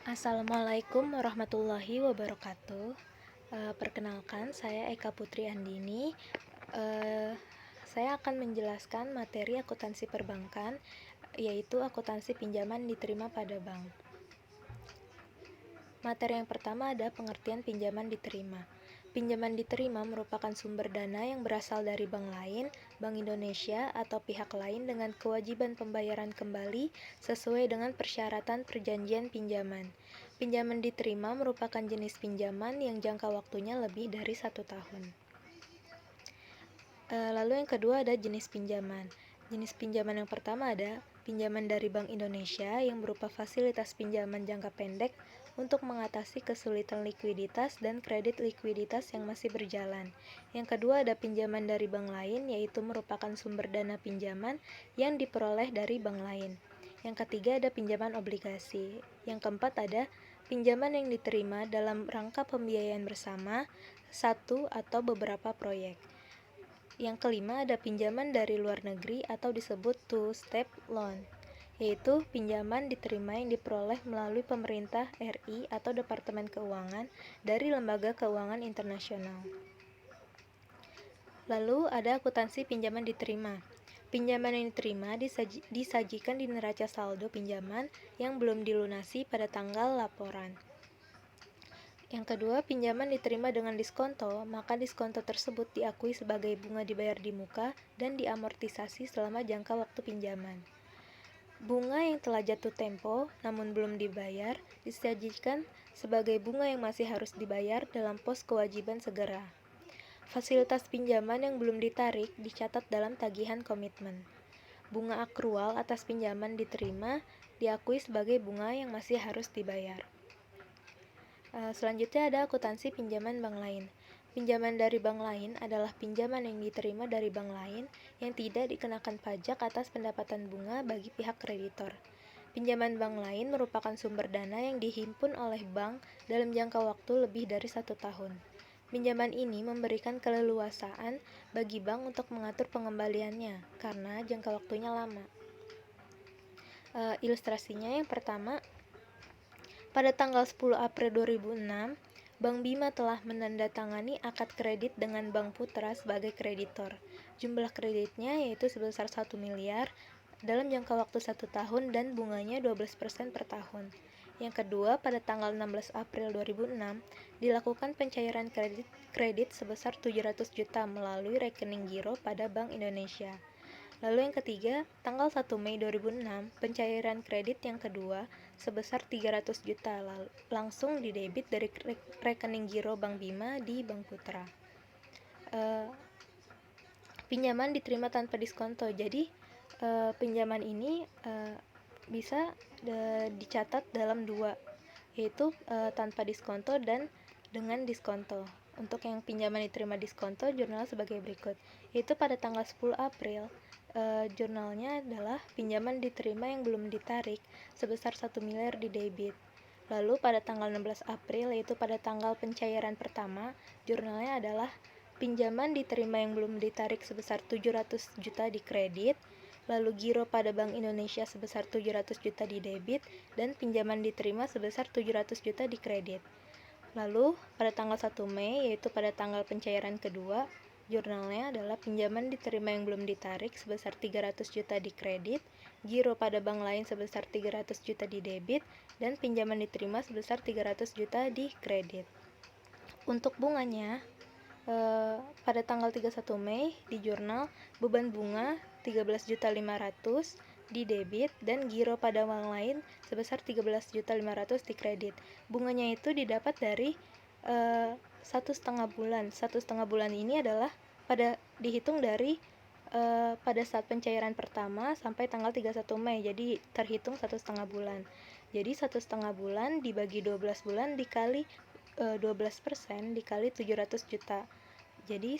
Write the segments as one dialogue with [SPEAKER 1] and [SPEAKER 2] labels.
[SPEAKER 1] Assalamualaikum warahmatullahi wabarakatuh. Perkenalkan, saya Eka Putri Andini. Saya akan menjelaskan materi akuntansi perbankan, yaitu akuntansi pinjaman diterima pada bank. Materi yang pertama ada pengertian pinjaman diterima. Pinjaman diterima merupakan sumber dana yang berasal dari bank lain, Bank Indonesia, atau pihak lain dengan kewajiban pembayaran kembali sesuai dengan persyaratan perjanjian pinjaman. Pinjaman diterima merupakan jenis pinjaman yang jangka waktunya lebih dari 1 tahun. Lalu yang kedua ada jenis pinjaman. Jenis pinjaman yang pertama ada pinjaman dari Bank Indonesia yang berupa fasilitas pinjaman jangka pendek untuk mengatasi kesulitan likuiditas dan kredit likuiditas yang masih berjalan. Yang kedua ada pinjaman dari bank lain, yaitu merupakan sumber dana pinjaman yang diperoleh dari bank lain. Yang ketiga ada pinjaman obligasi. Yang keempat ada pinjaman yang diterima dalam rangka pembiayaan bersama satu atau beberapa proyek. Yang kelima ada pinjaman dari luar negeri atau disebut two-step loan, yaitu pinjaman diterima yang diperoleh melalui pemerintah RI atau Departemen Keuangan dari lembaga keuangan internasional. Lalu ada akuntansi pinjaman diterima. Pinjaman yang diterima disajikan di neraca saldo pinjaman yang belum dilunasi pada tanggal laporan. Yang kedua, pinjaman diterima dengan diskonto, maka diskonto tersebut diakui sebagai bunga dibayar di muka dan diamortisasi selama jangka waktu pinjaman. Bunga yang telah jatuh tempo namun belum dibayar disajikan sebagai bunga yang masih harus dibayar dalam pos kewajiban segera. Fasilitas pinjaman yang belum ditarik dicatat dalam tagihan komitmen. Bunga akrual atas pinjaman diterima diakui sebagai bunga yang masih harus dibayar. Selanjutnya ada akuntansi pinjaman bank lain. Pinjaman dari bank lain adalah pinjaman yang diterima dari bank lain yang tidak dikenakan pajak atas pendapatan bunga bagi pihak kreditor. Pinjaman bank lain merupakan sumber dana yang dihimpun oleh bank dalam jangka waktu lebih dari 1 tahun. Pinjaman ini memberikan keleluasaan bagi bank untuk mengatur pengembaliannya karena jangka waktunya lama. Ilustrasinya yang pertama, pada tanggal 10 April 2006, Bank Bima telah menandatangani akad kredit dengan Bank Putra sebagai kreditor. Jumlah kreditnya yaitu sebesar 1 miliar dalam jangka waktu 1 tahun dan bunganya 12% per tahun. Yang kedua, pada tanggal 16 April 2006, dilakukan pencairan kredit sebesar 700 juta melalui rekening giro pada Bank Indonesia. Lalu yang ketiga, tanggal 1 Mei 2006, pencairan kredit yang kedua sebesar 300 juta langsung didebit dari rekening giro Bank Bima di Bank Putra. Pinjaman diterima tanpa diskonto. Jadi, pinjaman ini bisa dicatat dalam dua, yaitu tanpa diskonto dan dengan diskonto. Untuk yang pinjaman diterima diskonto, jurnal sebagai berikut, yaitu pada tanggal 10 April, jurnalnya adalah pinjaman diterima yang belum ditarik sebesar 1 miliar di debit. Lalu pada tanggal 16 April, yaitu pada tanggal pencairan pertama, jurnalnya adalah pinjaman diterima yang belum ditarik sebesar 700 juta di kredit, lalu giro pada Bank Indonesia sebesar 700 juta di debit, dan pinjaman diterima sebesar 700 juta di kredit. Lalu pada tanggal 1 Mei, yaitu pada tanggal pencairan kedua, jurnalnya adalah pinjaman diterima yang belum ditarik sebesar 300 juta di kredit, giro pada bank lain sebesar 300 juta di debit, dan pinjaman diterima sebesar 300 juta di kredit. Untuk bunganya, pada tanggal 31 Mei di jurnal beban bunga 13.500.000 di debit dan giro pada bank lain sebesar 13.500.000 di kredit. Bunganya itu didapat dari 1,5 bulan. 1,5 bulan ini adalah dihitung dari pada saat pencairan pertama sampai tanggal 31 Mei. Jadi terhitung 1,5 bulan. Jadi 1,5 bulan dibagi 12 bulan dikali 12% dikali 700 juta. Jadi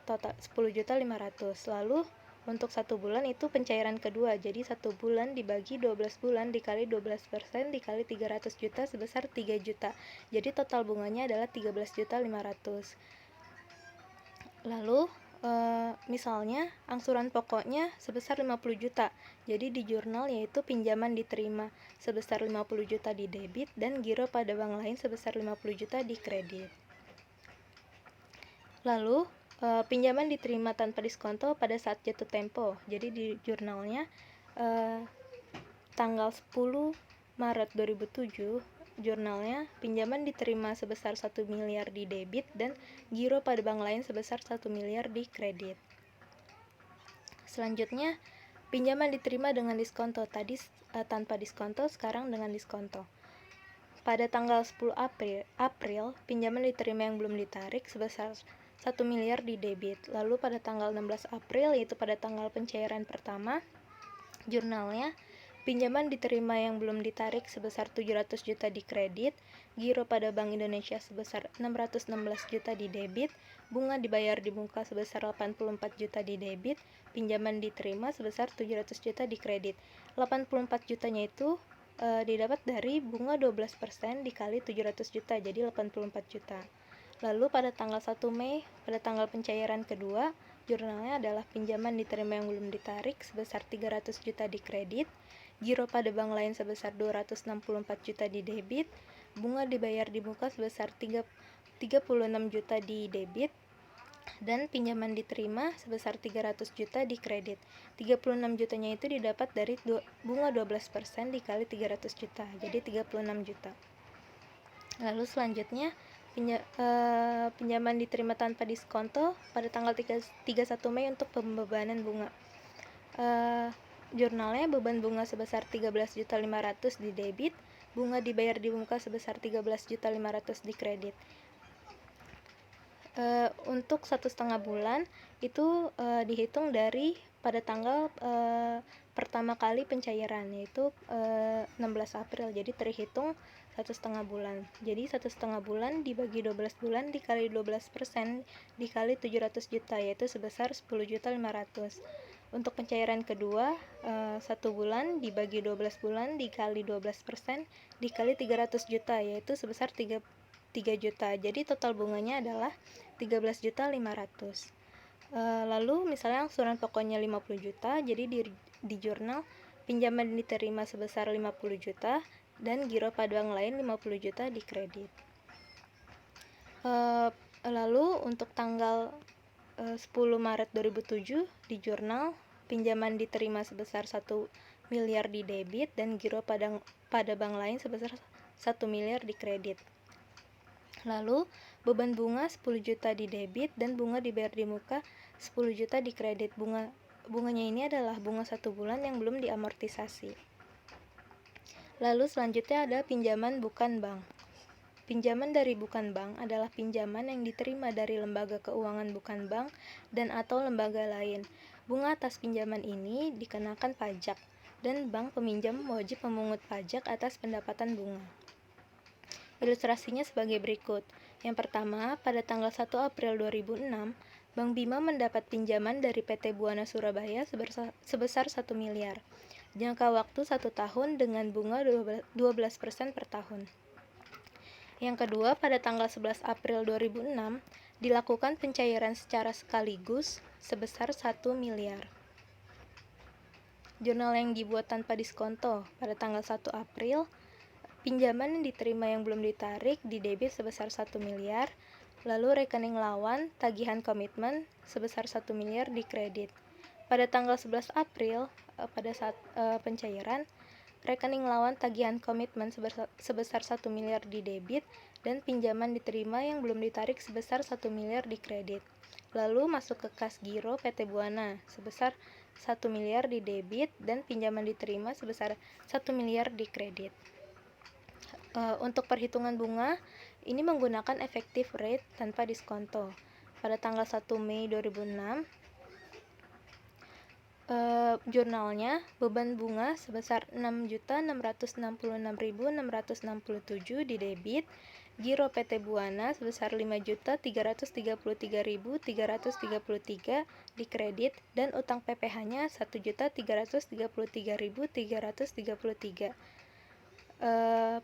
[SPEAKER 1] total 10.500.000. Lalu untuk 1 bulan itu pencairan kedua. Jadi 1 bulan dibagi 12 bulan dikali 12% dikali 300 juta sebesar 3 juta. Jadi total bunganya adalah 13.500.000. Lalu Misalnya angsuran pokoknya sebesar 50 juta. Jadi di jurnal yaitu pinjaman diterima sebesar 50 juta di debit dan giro pada bank lain sebesar 50 juta di kredit. Lalu pinjaman diterima tanpa diskonto pada saat jatuh tempo. Jadi di jurnalnya tanggal 10 Maret 2007 jurnalnya pinjaman diterima sebesar 1 miliar di debit dan giro pada bank lain sebesar 1 miliar di kredit. Selanjutnya, pinjaman diterima dengan diskonto. Tadi tanpa diskonto, sekarang dengan diskonto. Pada tanggal 10 April, pinjaman diterima yang belum ditarik sebesar 1 miliar di debit. Lalu pada tanggal 16 April, yaitu pada tanggal pencairan pertama, jurnalnya pinjaman diterima yang belum ditarik sebesar 700 juta di kredit, giro pada Bank Indonesia sebesar 616 juta di debit, bunga dibayar di muka sebesar 84 juta di debit, pinjaman diterima sebesar 700 juta di kredit. 84 jutanya itu didapat dari bunga 12% dikali 700 juta, jadi 84 juta. Lalu pada tanggal 1 Mei, pada tanggal pencairan kedua, jurnalnya adalah pinjaman diterima yang belum ditarik sebesar 300 juta di kredit, giro pada bank lain sebesar 264 juta di debit, bunga dibayar di muka sebesar 36 juta di debit, dan pinjaman diterima sebesar 300 juta di kredit. 36 jutanya itu didapat dari bunga 12% dikali 300 juta, jadi 36 juta. Lalu selanjutnya, pinjaman diterima tanpa diskonto pada tanggal 31 Mei untuk pembebanan bunga. Jurnalnya beban bunga sebesar 13.500.000 di debit, bunga dibayar di muka sebesar 13.500.000 di kredit. Untuk 1,5 bulan itu dihitung dari pada tanggal pertama kali pencairan, yaitu 16 April, jadi terhitung 1,5 bulan. Jadi 1,5 bulan dibagi 12 bulan dikali 12% dikali 700 juta, yaitu sebesar 10.500.000. Untuk pencairan kedua, 1 bulan dibagi 12 bulan dikali 12% dikali 300 juta, yaitu sebesar 3 juta. Jadi total bunganya adalah 13.500.000. Lalu misalnya angsuran pokoknya 50 juta, jadi di jurnal pinjaman diterima sebesar 50 juta dan giro pada bank lain 50 juta di kredit. Lalu untuk tanggal 10 Maret 2007 di jurnal pinjaman diterima sebesar 1 miliar di debit dan giro pada bank lain sebesar 1 miliar di kredit. Lalu beban bunga 10 juta di debit dan bunga dibayar di muka 10 juta di kredit. Bunganya ini adalah bunga 1 bulan yang belum diamortisasi. Lalu selanjutnya ada pinjaman bukan bank. Pinjaman dari bukan bank adalah pinjaman yang diterima dari lembaga keuangan bukan bank dan atau lembaga lain. Bunga atas pinjaman ini dikenakan pajak dan bank peminjam wajib memungut pajak atas pendapatan bunga. Ilustrasinya sebagai berikut. Yang pertama, pada tanggal 1 April 2006, Bank Bima mendapat pinjaman dari PT Buana Surabaya sebesar 1 miliar. Jangka waktu 1 tahun dengan bunga 12% per tahun. Yang kedua, pada tanggal 11 April 2006, dilakukan pencairan secara sekaligus sebesar 1 miliar. Jurnal yang dibuat tanpa diskonto pada tanggal 1 April, pinjaman yang diterima yang belum ditarik di debit sebesar 1 miliar, lalu rekening lawan tagihan komitmen sebesar 1 miliar di kredit. Pada tanggal 11 April, pada saat pencairan, rekening lawan tagihan komitmen sebesar 1 miliar di debit dan pinjaman diterima yang belum ditarik sebesar 1 miliar di kredit. Lalu masuk ke kas giro PT Buana sebesar 1 miliar di debit dan pinjaman diterima sebesar 1 miliar di kredit. Untuk perhitungan bunga, ini menggunakan effective rate tanpa diskonto. Pada tanggal 1 Mei 2006, jurnalnya beban bunga sebesar 6.666.667 di debit, giro PT Buana sebesar 5.333.333 di kredit, dan utang PPh-nya 1.333.333.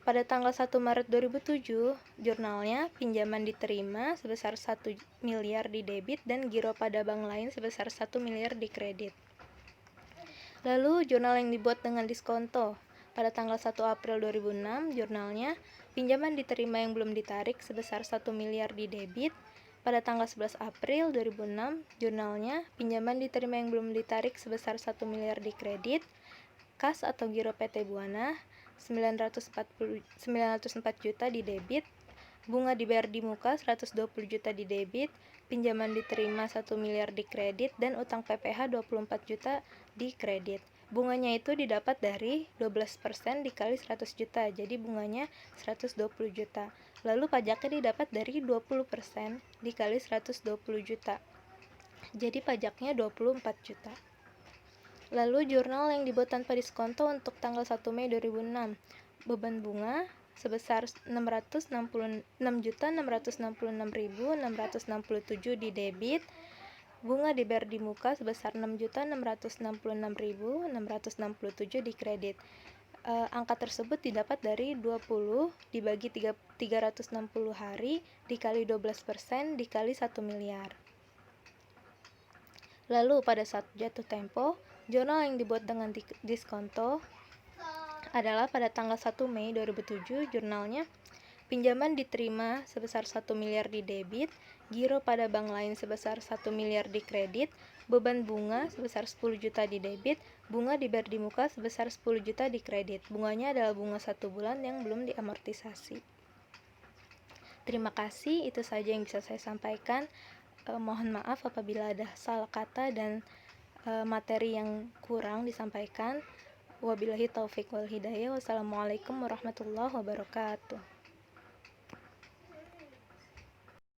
[SPEAKER 1] Pada tanggal 1 Maret 2007, jurnalnya pinjaman diterima sebesar 1 miliar di debit dan giro pada bank lain sebesar 1 miliar di kredit. Lalu jurnal yang dibuat dengan diskonto. Pada tanggal 1 April 2006, jurnalnya pinjaman diterima yang belum ditarik sebesar 1 miliar di debit. Pada tanggal 11 April 2006, jurnalnya pinjaman diterima yang belum ditarik sebesar 1 miliar di kredit. Kas atau giro PT Buana 904 juta di debit, bunga dibayar di muka 120 juta di debit, pinjaman diterima 1 miliar di kredit, dan utang PPh 24 juta di kredit. Bunganya itu didapat dari 12% dikali 100 juta, jadi bunganya 120 juta. Lalu pajaknya didapat dari 20% dikali 120 juta, jadi pajaknya 24 juta. Lalu jurnal yang dibuat tanpa diskonto untuk tanggal 1 Mei 2006, beban bunga sebesar 666.667 di debit, bunga dibayar di muka sebesar 6.666.667 di kredit. Angka tersebut didapat dari 20 dibagi 360 hari dikali 12% dikali 1 miliar. Lalu pada saat jatuh tempo, jurnal yang dibuat dengan diskonto adalah pada tanggal 1 Mei 2007, jurnalnya pinjaman diterima sebesar 1 miliar di debit, giro pada bank lain sebesar 1 miliar di kredit, beban bunga sebesar 10 juta di debit, bunga dibayar di muka sebesar 10 juta di kredit. Bunganya adalah bunga 1 bulan yang belum diamortisasi. Terima kasih, itu saja yang bisa saya sampaikan. Mohon maaf apabila ada salah kata dan materi yang kurang disampaikan. Wabillahi taufik wal hidayah. Wassalamualaikum warahmatullahi wabarakatuh.